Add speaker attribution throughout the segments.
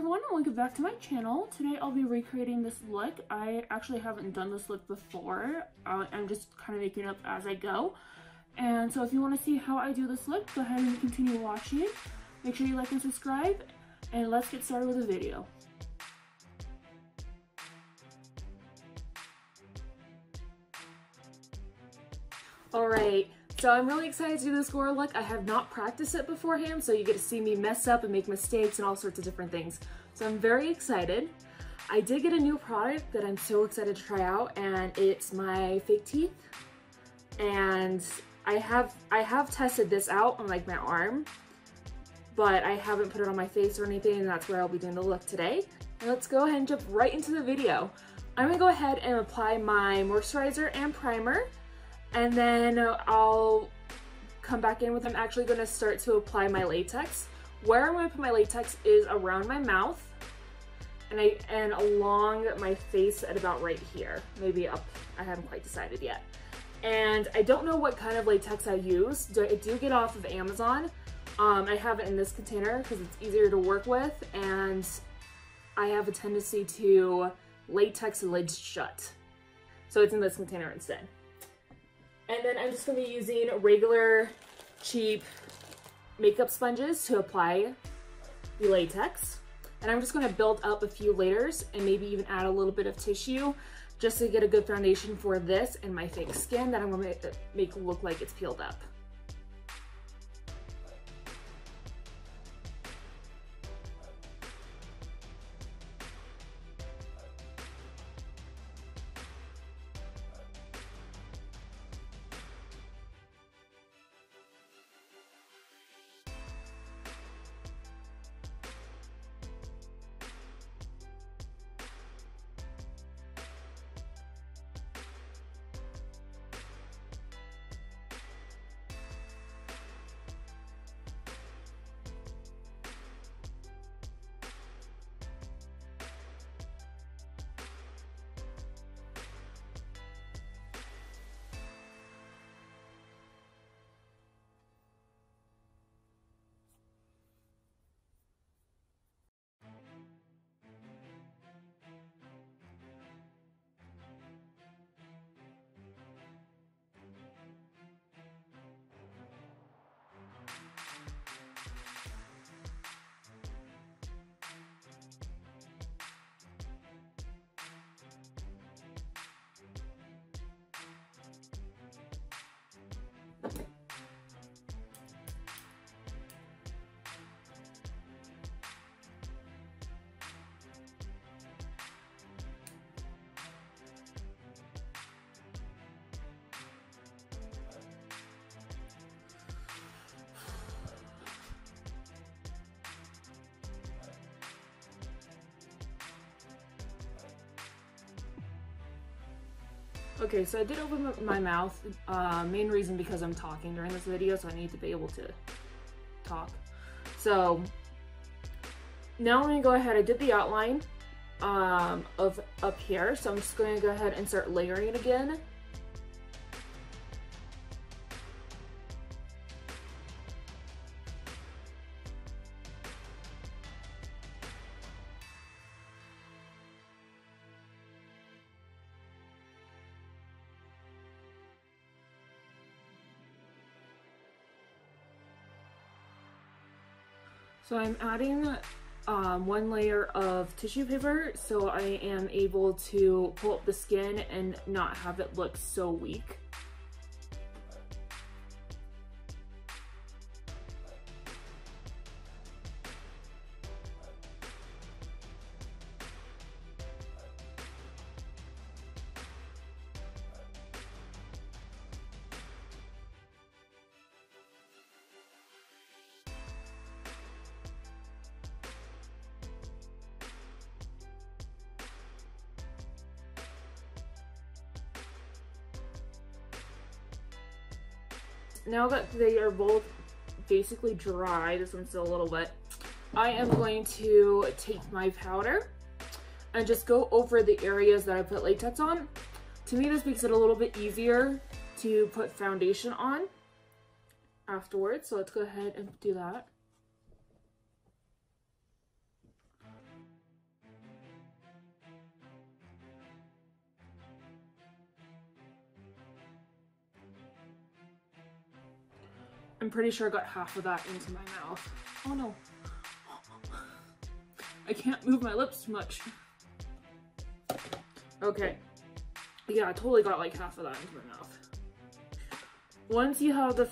Speaker 1: everyone, and welcome back to my channel. Today I'll be recreating this look. I actually haven't done this look before. I'm just kind of making it up as I go. And so if you want to see how I do this look, go ahead and continue watching. Make sure you like and subscribe, and let's get started with the video. Alright, so I'm really excited to do this Gore look. I have not practiced it beforehand, so you get to see me mess up and make mistakes and all sorts of different things. So I'm very excited. I did get a new product that I'm so excited to try out, and it's my fake teeth. And I have tested this out on like my arm, but I haven't put it on my face or anything, and that's where I'll be doing the look today. And let's go ahead and jump right into the video. I'm gonna go ahead and apply my moisturizer and primer, and then I'll come back in with, I'm actually gonna start to apply my latex. Where I'm gonna put my latex is around my mouth and along my face at about right here, maybe up. I haven't quite decided yet. And I don't know what kind of latex I use. I do get off of Amazon. I have it in this container because it's easier to work with, and I have a tendency to latex the lids shut. So it's in this container instead. And then I'm just going to be using regular, cheap makeup sponges to apply the latex. And I'm just going to build up a few layers and maybe even add a little bit of tissue just to get a good foundation for this and my fake skin that I'm going to make look like it's peeled up. Okay, so I did open my mouth, main reason because I'm talking during this video, so I need to be able to talk. So now I'm gonna go ahead, I did the outline of up here, so I'm just gonna go ahead and start layering it again. So I'm adding one layer of tissue paper so I am able to pull up the skin and not have it look so weak. Now that they are both basically dry, this one's still a little wet, I am going to take my powder and just go over the areas that I put latex on. To me, this makes it a little bit easier to put foundation on afterwards. So let's go ahead and do that. I'm pretty sure I got half of that into my mouth. Oh no. I can't move my lips too much. Okay. Yeah, I totally got like half of that into my mouth. Once you have the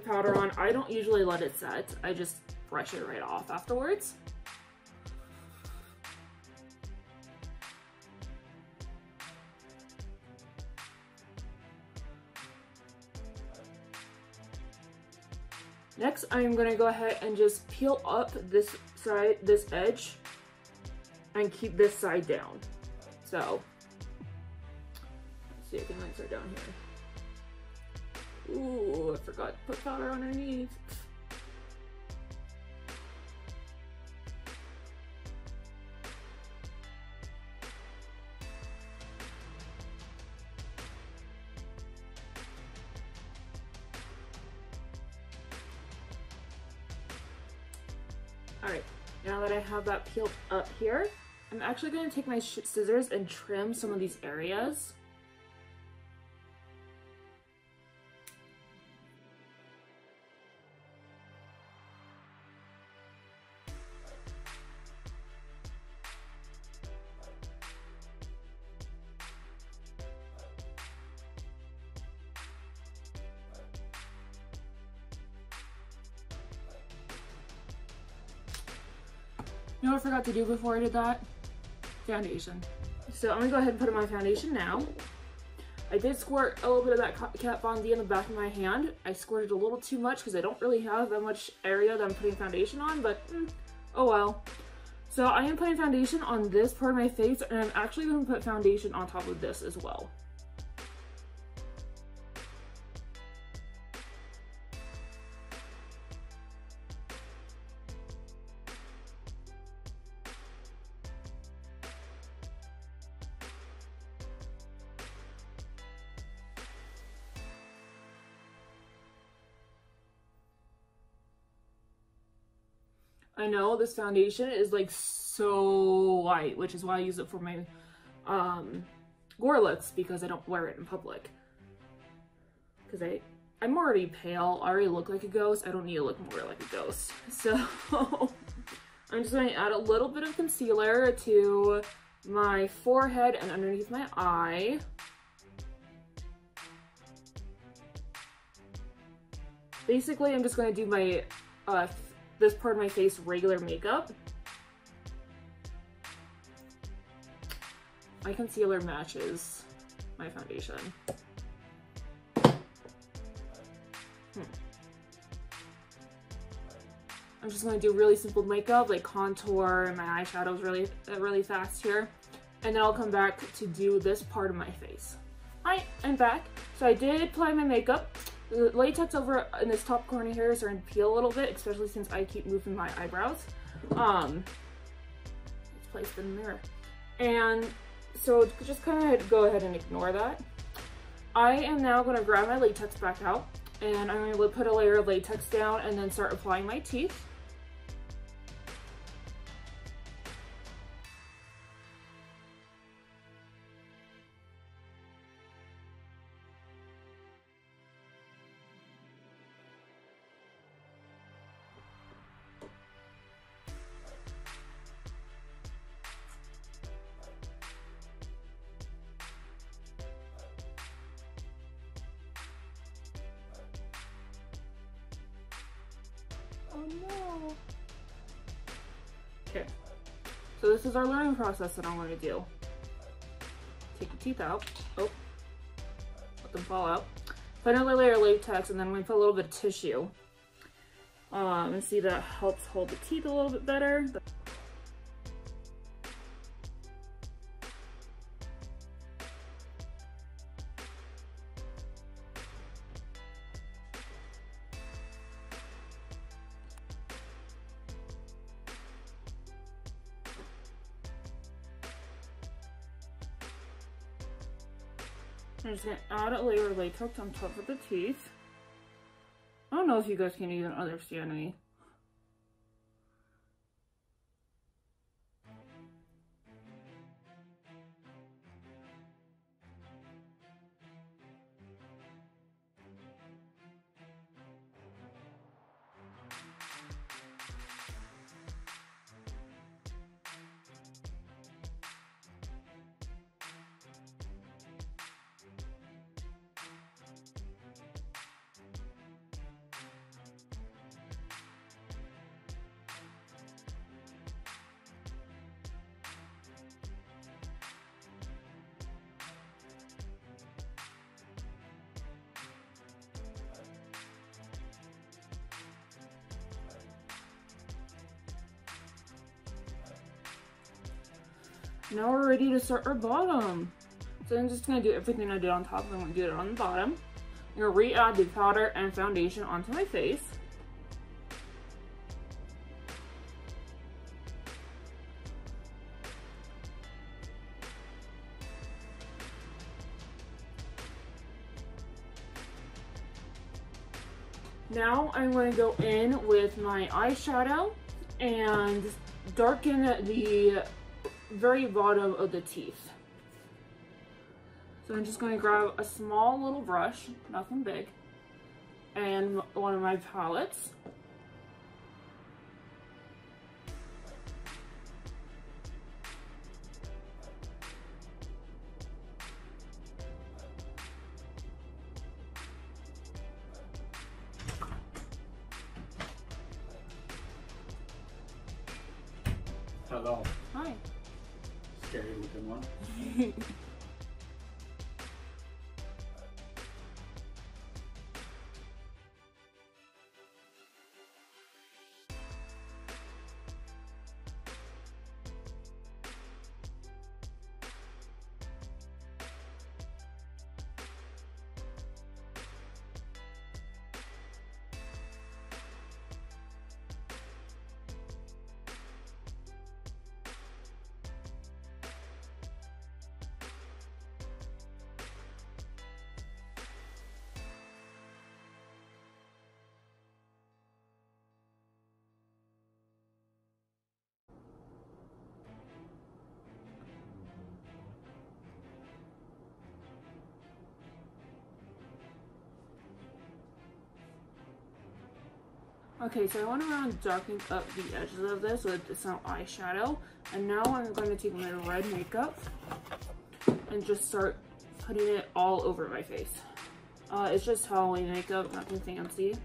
Speaker 1: powder on, I don't usually let it set. I just brush it right off afterwards. Next, I'm gonna go ahead and just peel up this side, this edge, and keep this side down. So, let's see, I can like start down here. Ooh, I forgot to put powder underneath. Alright, now that I have that peeled up here, I'm actually going to take my scissors and trim some of these areas. You know what I forgot to do before I did that? Foundation. So I'm gonna go ahead and put in my foundation now. I did squirt a little bit of that Kat Von D in the back of my hand. I squirted a little too much because I don't really have that much area that I'm putting foundation on, but oh well. So I am putting foundation on this part of my face, and I'm actually gonna put foundation on top of this as well. I know this foundation is like so light, which is why I use it for my Gore looks, because I don't wear it in public. Because I'm already pale, I already look like a ghost, I don't need to look more like a ghost. So I'm just going to add a little bit of concealer to my forehead and underneath my eye. Basically, I'm just going to do my this part of my face regular makeup. My concealer matches my foundation. I'm just going to do really simple makeup, like contour my eyeshadows really fast here. And then I'll come back to do this part of my face. Alright, I'm back. So I did apply my makeup. The latex over in this top corner here is starting to peel a little bit, especially since I keep moving my eyebrows. Let's place it in the mirror. And so just kind of go ahead and ignore that. I am now going to grab my latex back out, and I'm going to put a layer of latex down and then start applying my teeth. Oh no. Okay, so this is our learning process that I'm going to do. Take your teeth out. Oh, let them fall out. Put another layer of latex, and then I'm going to put a little bit of tissue. And see, that helps hold the teeth a little bit better. I'm just going to add a layer of latex on top of the teeth. I don't know if you guys can even understand me. Now we're ready to start our bottom. So I'm just gonna do everything I did on top, I'm gonna do it on the bottom. I'm gonna re-add the powder and foundation onto my face. Now I'm going to go in with my eyeshadow and darken the very bottom of the teeth. So I'm just going to grab a small little brush, nothing big, and one of my palettes.
Speaker 2: Hello.
Speaker 1: Hi.
Speaker 2: Scary looking one.
Speaker 1: Okay, so I went around and darkened up the edges of this with some eyeshadow, and now I'm going to take my red makeup and just start putting it all over my face. It's just Halloween makeup, nothing fancy.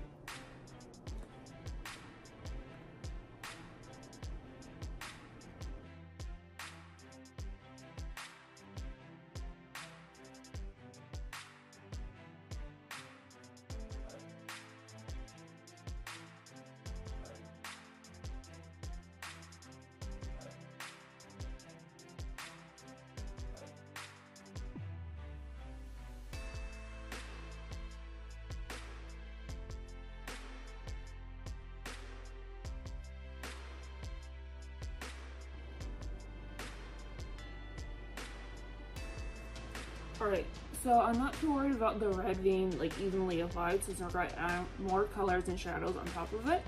Speaker 1: Alright, so I'm not too worried about the red being like evenly applied since I'm going to add more colors and shadows on top of it.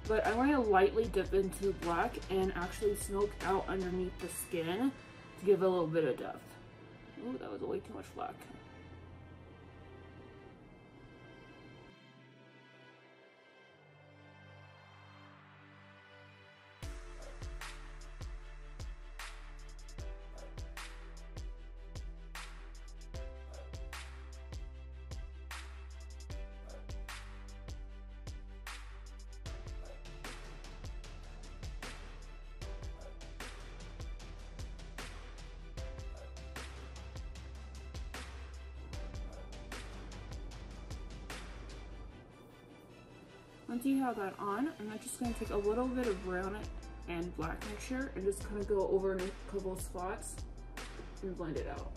Speaker 1: But I'm going to lightly dip into black and actually smoke out underneath the skin to give it a little bit of depth. Ooh, that was way too much black. Once you have that on, I'm just going to take a little bit of brown and black mixture and just kind of go over in a couple of spots and blend it out.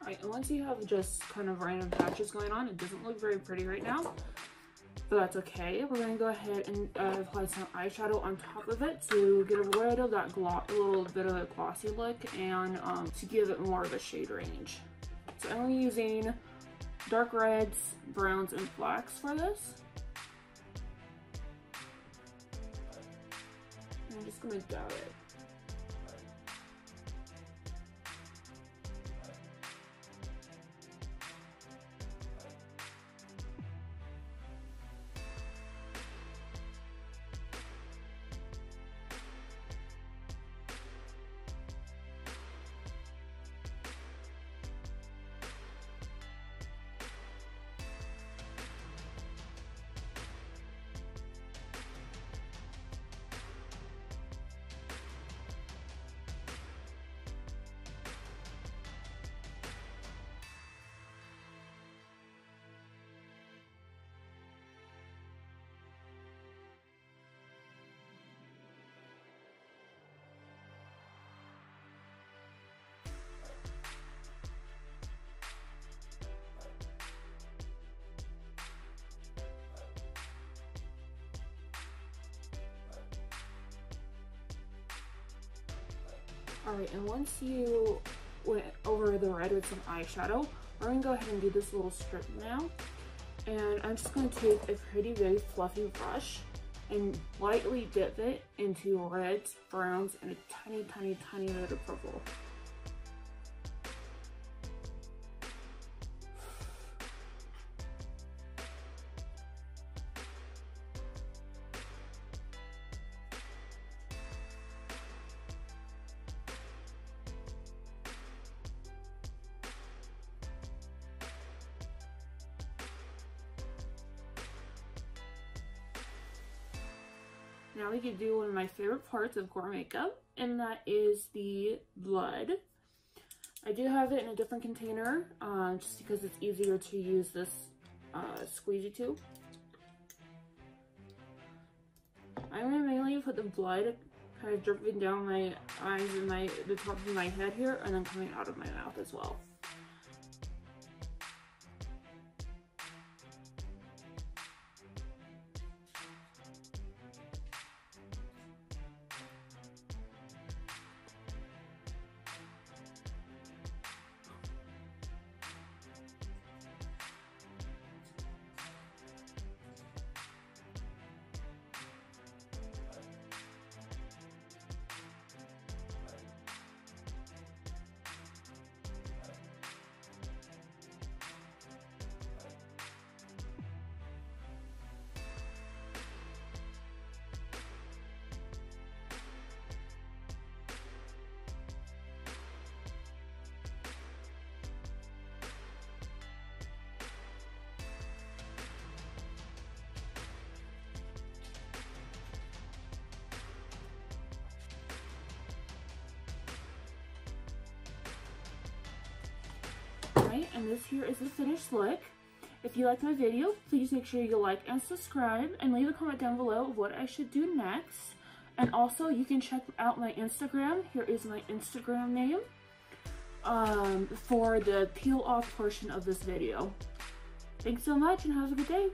Speaker 1: Alright, and once you have just kind of random patches going on, it doesn't look very pretty right now, but that's okay. We're going to go ahead and apply some eyeshadow on top of it to get rid of that little bit of a glossy look and to give it more of a shade range. So I'm using dark reds, browns, and blacks for this. And I'm just going to dab it. Alright, and once you went over the red with some eyeshadow, we're going to go ahead and do this little strip now. And I'm just going to take a pretty big fluffy brush and lightly dip it into reds, browns, and a tiny, tiny, tiny bit of purple. Now we can do one of my favorite parts of Gore makeup, and that is the blood. I do have it in a different container, just because it's easier to use this squeegee tube. I'm going to mainly put the blood kind of dripping down my eyes and the top of my head here, and then coming out of my mouth as well. Alright, and this here is the finished look. If you liked my video, please make sure you like and subscribe, and leave a comment down below of what I should do next. And also, you can check out my Instagram. Here is my Instagram name for the peel off portion of this video. Thanks so much and have a good day.